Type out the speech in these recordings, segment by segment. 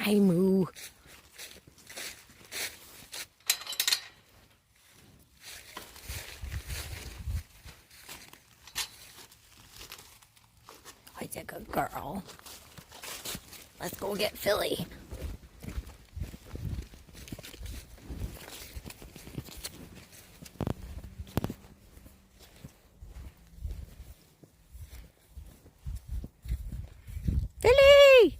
Hi, Moo. He's a good girl. Let's go get Philly. Philly!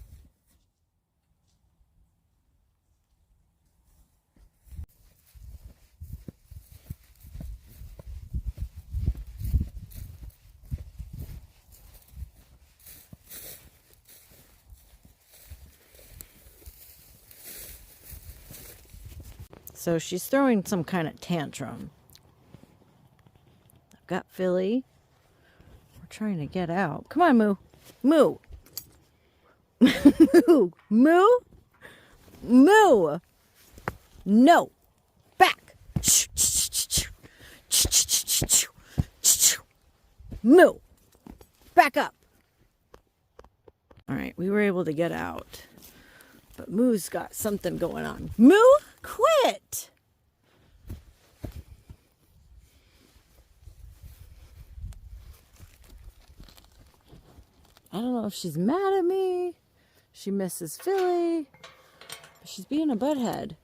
So she's throwing some kind of tantrum. I've got Philly. We're trying to get out. Come on, Moo. Moo. Moo. Moo. Moo. No. Back. Moo. Back up. All right, we were able to get out. But Moo's got something going on. Moo, quit! I don't know if she's mad at me. She misses Philly. But she's being a butthead.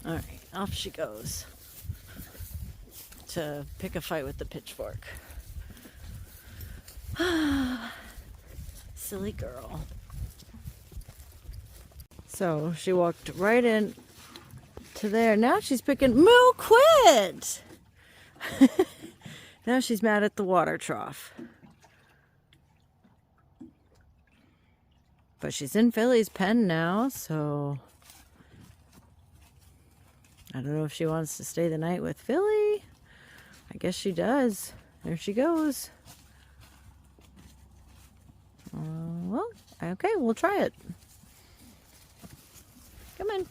All right, off she goes to pick a fight with the pitchfork. Silly girl. So she walked right in to there. Now she's picking. Moo, quit! Now she's mad at the water trough. But she's in Philly's pen now, so I don't know if she wants to stay the night with Philly. I guess she does. There she goes. Well, okay, we'll try it. Come on.